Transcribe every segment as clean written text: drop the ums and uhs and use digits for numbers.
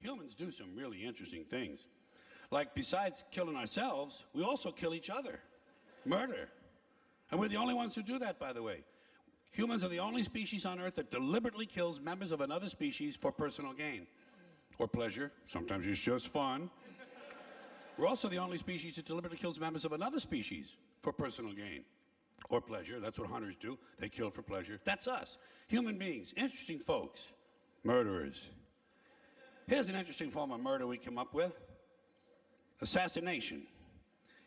Humans do some really interesting things. Like, besides killing ourselves, we also kill each other. Murder. And we're the only ones who do that, by the way. Humans are the only species on Earth that deliberately kills members of another species for personal gain. Or pleasure. Sometimes it's just fun. We're also the only species that deliberately kills members of another species for personal gain. Or pleasure. That's what hunters do. They kill for pleasure. That's us. Human beings. Interesting folks. Murderers. Here's an interesting form of murder we came up with. Assassination.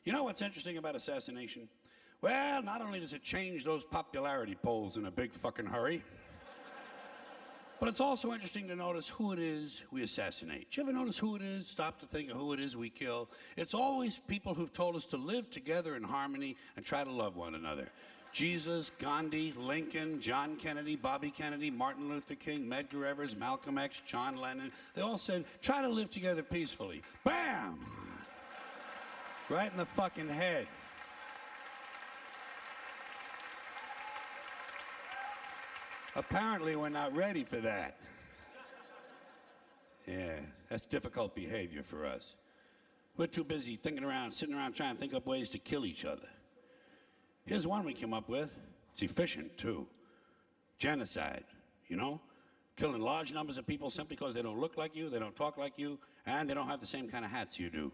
You know what's interesting about assassination? Well, not only does it change those popularity polls in a big fucking hurry, but it's also interesting to notice who it is we assassinate. Do you ever notice who it is? Stop to think of who it is we kill. It's always people who've told us to live together in harmony and try to love one another. Jesus, Gandhi, Lincoln, John Kennedy, Bobby Kennedy, Martin Luther King, Medgar Evers, Malcolm X, John Lennon. They all said, try to live together peacefully. Bam! Right in the fucking head. Apparently, we're not ready for that. Yeah, that's difficult behavior for us. We're too busy thinking around, sitting around trying to think up ways to kill each other. Here's one we came up with. It's efficient, too. Genocide, you know? Killing large numbers of people simply because they don't look like you, they don't talk like you, and they don't have the same kind of hats you do.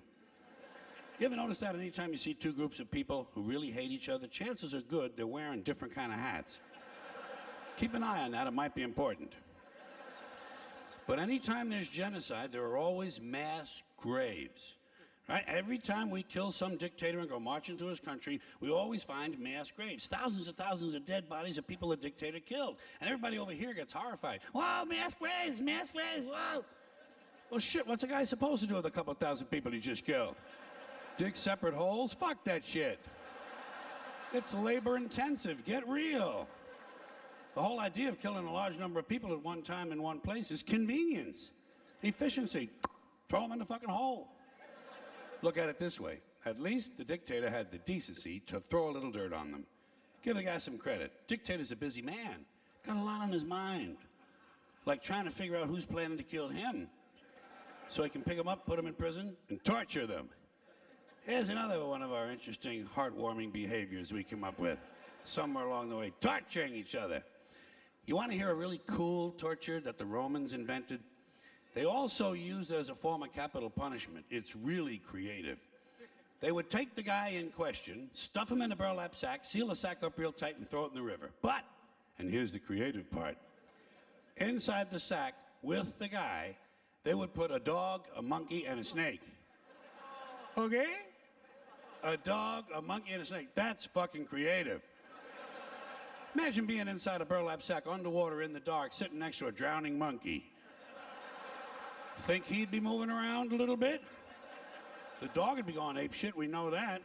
You ever notice that anytime you see two groups of people who really hate each other, chances are good they're wearing different kind of hats. Keep an eye on that, it might be important. But anytime there's genocide, there are always mass graves. Right? Every time we kill some dictator and go marching through his country, we always find mass graves. Thousands of dead bodies of people the dictator killed. And everybody over here gets horrified. Whoa, mass graves, whoa. Well, shit, what's a guy supposed to do with a couple thousand people he just killed? Dig separate holes? Fuck that shit. It's labor intensive. Get real. The whole idea of killing a large number of people at one time in one place is convenience, efficiency. Throw them in the fucking hole. Look at it this way. At least the dictator had the decency to throw a little dirt on them. Give the guy some credit. Dictator's a busy man. Got a lot on his mind. Like trying to figure out who's planning to kill him. So he can pick them up, put them in prison, and torture them. Here's another one of our interesting, heartwarming behaviors we came up with. Somewhere along the way, torturing each other. You want to hear a really cool torture that the Romans invented? They also used it as a form of capital punishment. It's really creative. They would take the guy in question, stuff him in a burlap sack, seal the sack up real tight, and throw it in the river. But, and here's the creative part, inside the sack with the guy, they would put a dog, a monkey, and a snake. Okay? A dog, a monkey, and a snake. That's fucking creative. Imagine being inside a burlap sack underwater in the dark, sitting next to a drowning monkey. Think he'd be moving around a little bit? The dog would be going ape shit, we know that.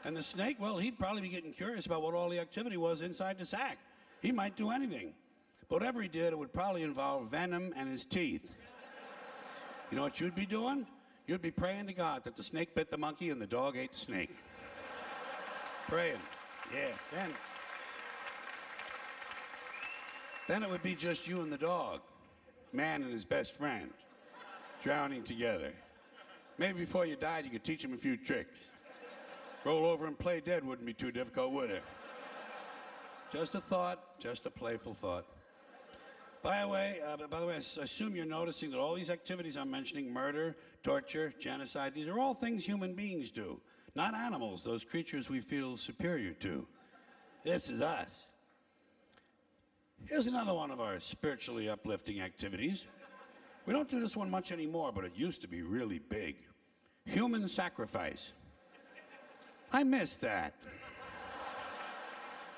And the snake, well, he'd probably be getting curious about what all the activity was inside the sack. He might do anything. But whatever he did, it would probably involve venom and his teeth. You know what you'd be doing? You'd be praying to God that the snake bit the monkey and the dog ate the snake. Praying. Yeah. Then it would be just you and the dog, man and his best friend, drowning together. Maybe before you died, you could teach him a few tricks. Roll over and play dead wouldn't be too difficult, would it? Just a thought, just a playful thought. By the way, I assume you're noticing that all these activities I'm mentioning, murder, torture, genocide, these are all things human beings do, not animals, those creatures we feel superior to. This is us. Here's another one of our spiritually uplifting activities. We don't do this one much anymore, but it used to be really big. Human sacrifice. I miss that.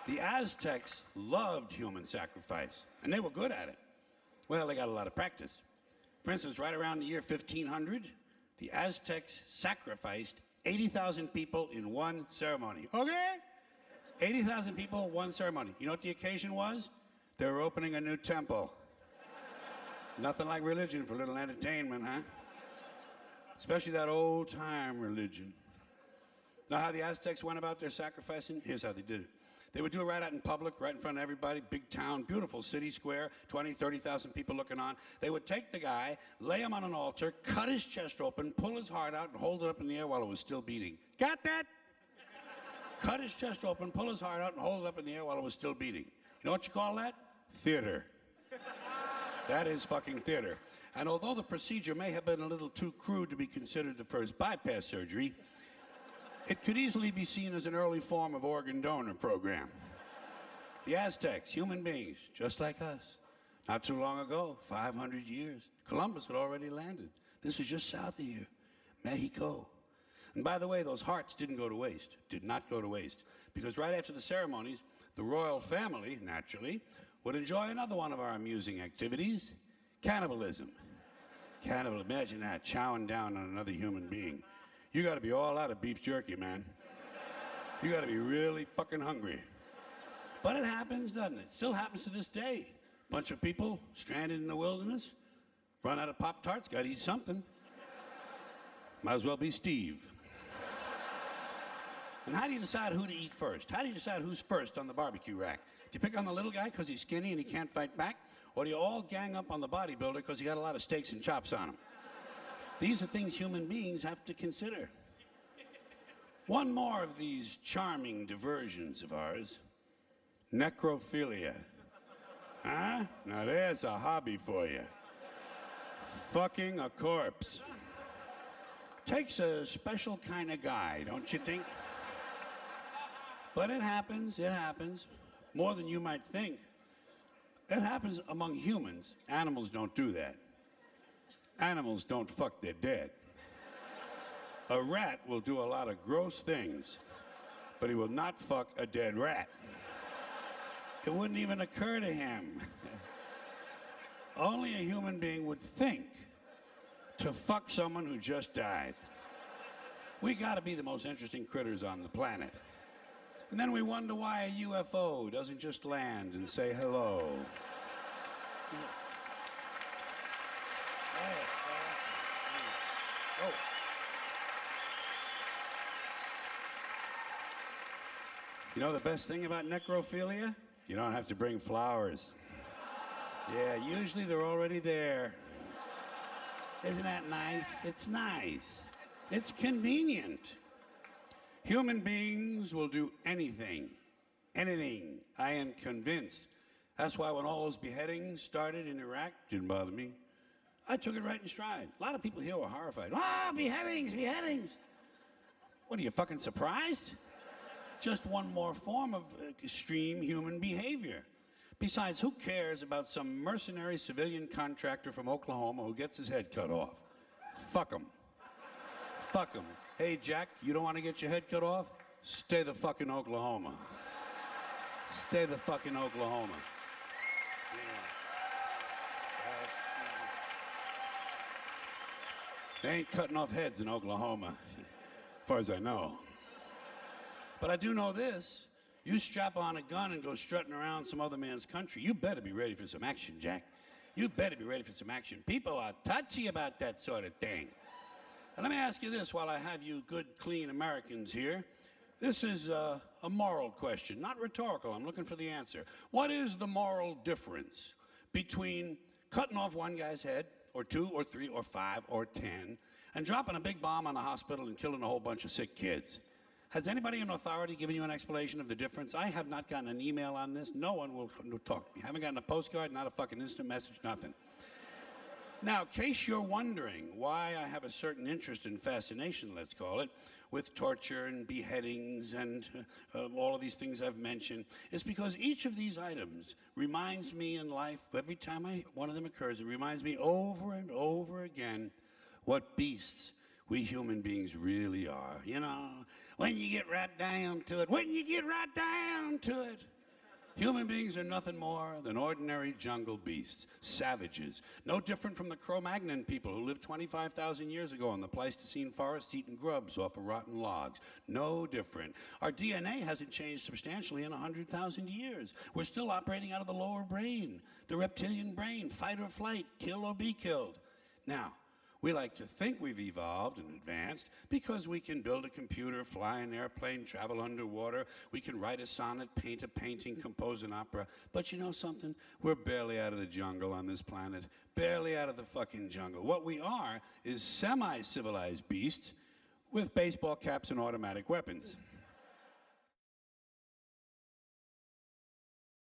The Aztecs loved human sacrifice, and they were good at it. Well, they got a lot of practice. For instance, right around the year 1500, the Aztecs sacrificed 80,000 people in one ceremony. Okay? 80,000 people, one ceremony. You know what the occasion was? They were opening a new temple. Nothing like religion for a little entertainment, huh? Especially that old-time religion. Now how the Aztecs went about their sacrificing? Here's how they did it. They would do it right out in public, right in front of everybody, big town, beautiful city square, 20, 30,000 people looking on. They would take the guy, lay him on an altar, cut his chest open, pull his heart out, and hold it up in the air while it was still beating. Got that? Cut his chest open, pull his heart out, and hold it up in the air while it was still beating. You know what you call that? Theater. That is fucking theater. And although the procedure may have been a little too crude to be considered the first bypass surgery, it could easily be seen as an early form of organ donor program. The Aztecs, human beings, just like us. Not too long ago, 500 years, Columbus had already landed. This is just south of here, Mexico. And by the way, those hearts didn't go to waste, did not go to waste. Because right after the ceremonies, the royal family, naturally, would enjoy another one of our amusing activities, cannibalism. Imagine that, chowing down on another human being. You got to be all out of beef jerky, man. You got to be really fucking hungry. But it happens, doesn't it? Still happens to this day. Bunch of people stranded in the wilderness, run out of Pop-Tarts, got to eat something. Might as well be Steve. And how do you decide who to eat first? How do you decide who's first on the barbecue rack? Do you pick on the little guy because he's skinny and he can't fight back? Or do you all gang up on the bodybuilder because he got a lot of steaks and chops on him? These are things human beings have to consider. One more of these charming diversions of ours, necrophilia. Huh? Now there's a hobby for you. Fucking a corpse. Takes a special kind of guy, don't you think? But it happens, more than you might think. It happens among humans. Animals don't do that. Animals don't fuck their dead. A rat will do a lot of gross things, but he will not fuck a dead rat. It wouldn't even occur to him. Only a human being would think to fuck someone who just died. We gotta be the most interesting critters on the planet. And then we wonder why a UFO doesn't just land and say hello. Oh. You know the best thing about necrophilia? You don't have to bring flowers. Yeah, usually they're already there. Isn't that nice? It's nice. It's convenient. Human beings will do anything. Anything. I am convinced. That's why when all those beheadings started in Iraq, didn't bother me. I took it right in stride. A lot of people here were horrified. Ah, beheadings, beheadings. What, are you fucking surprised? Just one more form of extreme human behavior. Besides, who cares about some mercenary civilian contractor from Oklahoma who gets his head cut off? Fuck him. Fuck him. Hey, Jack, you don't want to get your head cut off? Stay the fuck in Oklahoma. Stay the fuck in Oklahoma. They ain't cutting off heads in Oklahoma, as far as I know. But I do know this. You strap on a gun and go strutting around some other man's country, you better be ready for some action, Jack. You better be ready for some action. People are touchy about that sort of thing. And let me ask you this while I have you good, clean Americans here. This is a moral question, not rhetorical. I'm looking for the answer. What is the moral difference between cutting off one guy's head, or 2, or 3, or 5, or 10, and dropping a big bomb on a hospital and killing a whole bunch of sick kids? Has anybody in authority given you an explanation of the difference? I have not gotten an email on this. No one will talk to me. I haven't gotten a postcard, not a fucking instant message, nothing. Now, in case you're wondering why I have a certain interest and fascination, let's call it, with torture and beheadings and all of these things I've mentioned, it's because each of these items reminds me in life, every time one of them occurs, it reminds me over and over again what beasts we human beings really are. You know, when you get right down to it, human beings are nothing more than ordinary jungle beasts, savages, no different from the Cro-Magnon people who lived 25,000 years ago in the Pleistocene forest eating grubs off of rotten logs. No different. Our DNA hasn't changed substantially in 100,000 years. We're still operating out of the lower brain, the reptilian brain, fight or flight, kill or be killed. Now, We like to think we've evolved and advanced because we can build a computer, fly an airplane, travel underwater. We can write a sonnet, paint a painting, compose an opera. But you know something? We're barely out of the jungle on this planet. Barely out of the fucking jungle. What we are is semi-civilized beasts with baseball caps and automatic weapons.